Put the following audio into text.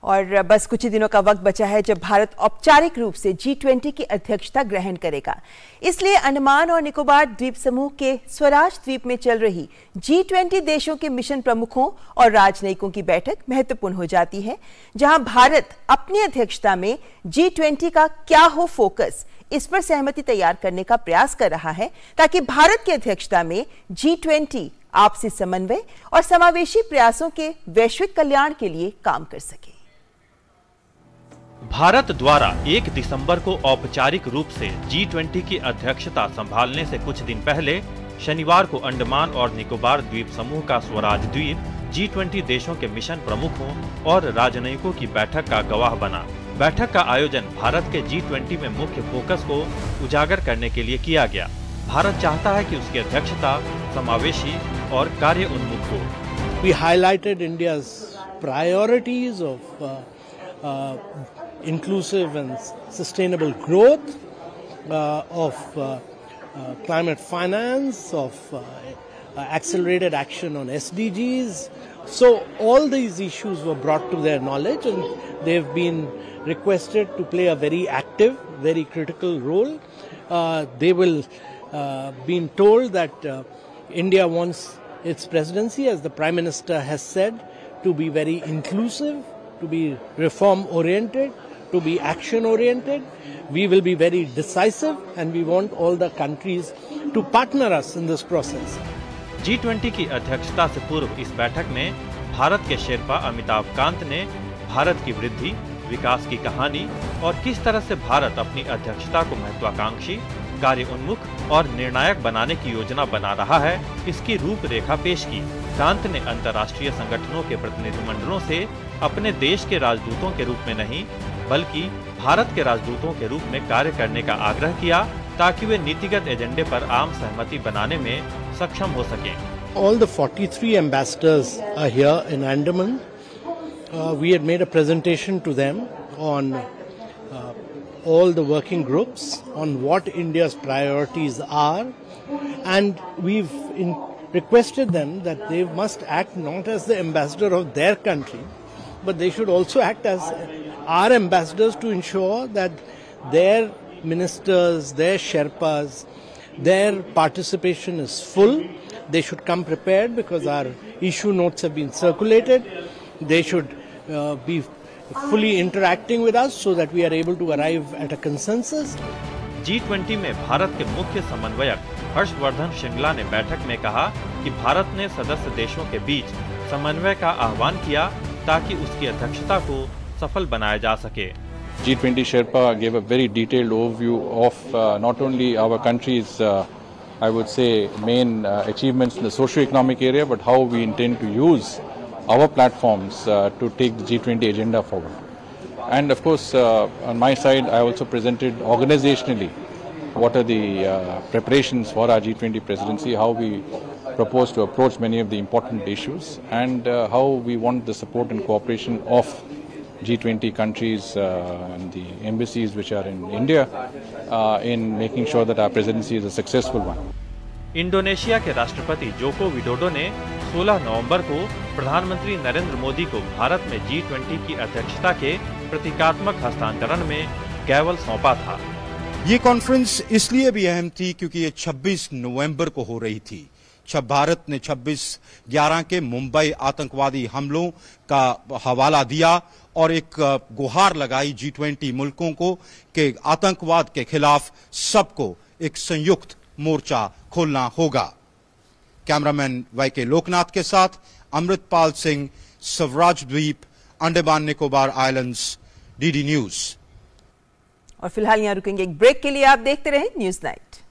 और बस कुछ ही दिनों का वक्त बचा है जब भारत औपचारिक रूप से G20 की अध्यक्षता ग्रहण करेगा। इसलिए अंडमान और निकोबार द्वीप समूह के स्वराज द्वीप में चल रही G20 देशों के मिशन प्रमुखों और राजनयिकों की बैठक महत्वपूर्ण हो जाती है, जहां भारत अपनी अध्यक्षता में G20 का क्या हो फोकस, इस पर सहमति तैयार करने का प्रयास कर रहा है, ताकि भारत की अध्यक्षता में G20 आपसी समन्वय और समावेशी प्रयासों के वैश्विक कल्याण के लिए काम कर सके। भारत द्वारा 1 दिसंबर को औपचारिक रूप से G20 की अध्यक्षता संभालने से कुछ दिन पहले शनिवार को अंडमान और निकोबार द्वीप समूह का स्वराज द्वीप G20 देशों के मिशन प्रमुखों और राजनयिकों की बैठक का गवाह बना। बैठक का आयोजन भारत के G20 में मुख्य फोकस को उजागर करने के लिए किया गया। भारत चाहता है कि उसकी अध्यक्षता समावेशी और कार्य उन्मुख हो। We highlighted India's priorities of inclusive and sustainable growth, of climate finance, of accelerated action on SDGs. So all these issues were brought to their knowledge, and they've been requested to play a very active, very critical role. They will been told that India wants its presidency, as the Prime Minister has said, to be very inclusive, to be reform-oriented, to be action-oriented. We will be very decisive, and we want all the countries to partner us in this process. G20 की अध्यक्षता से पूर्व इस बैठक में भारत के शेरपा अमिताभ कांत ने भारत की वृद्धि, विकास की कहानी और किस तरह से भारत अपनी अध्यक्षता को महत्वाकांक्षी, कार्य उन्मुख और निर्णायक बनाने की योजना बना रहा है, इसकी रूपरेखा पेश की। कांत ने अंतर्राष्ट्रीय संगठनों के प्रतिनिधिमंडलों से अपने देश के राजदूतों के रूप में नहीं, बल्कि भारत के राजदूतों के रूप में कार्य करने का आग्रह किया, ताकि वे नीतिगत एजेंडे पर आम सहमति बनाने में सक्षम हो सकें। All the 43 ambassadors are here in Andaman. We had made a presentation to them on all the working groups, on what India's priorities are, and we've requested them that they must act not as the ambassador of their country, but they should also act as our ambassadors to ensure that their ministers, their Sherpas, their participation is full. They should come prepared because our issue notes have been circulated. They should be fully interacting with us so that we are able to arrive at a consensus. G20 में भारत के मुख्य समन्वयक हर्षवर्धन श्रृंगला ने बैठक में कहा कि भारत ने सदस्य देशों के बीच समन्वय का आह्वान किया, ताकि उसकी अध्यक्षता को सफल बनाया जा सके। G20 Sherpa gave a very detailed overview of not only our country's, I would say, main achievements in the socio-economic area, but how we intend to use our platforms to take the G20 agenda forward. And of course, on my side, I also presented organizationally what are the preparations for our G20 presidency, how we propose to approach many of the important issues, and how we want the support and cooperation of G20 countries and the embassies which are in India in making sure that our presidency is a successful one. Indonesia के राष्ट्रपति Joko Widodo ने 16 नवंबर को प्रधानमंत्री नरेंद्र मोदी को भारत में G20 की अध्यक्षता के प्रतीकात्मक हस्तांतरण में गैवल सौंपा था। ये कॉन्फ्रेंस इसलिए भी अहम थी क्योंकि ये 26 नवंबर को हो रही थी। भारत ने 26/11 के मुंबई आतंकवादी हमलों का हवाला दिया और एक गुहार लगाई G20 मुल्कों को कि आतंकवाद के खिलाफ सबको एक संयुक्त मोर्चा खोलना होगा। कैमरामैन वाईके लोकनाथ के साथ अमृतपाल सिंह, स्वराज द्वीप, Andaman Nicobar islands, DD news. और फिलहाल यहां रुकेंगे एक ब्रेक के लिए। आप देखते रहें न्यूज़ नाइट।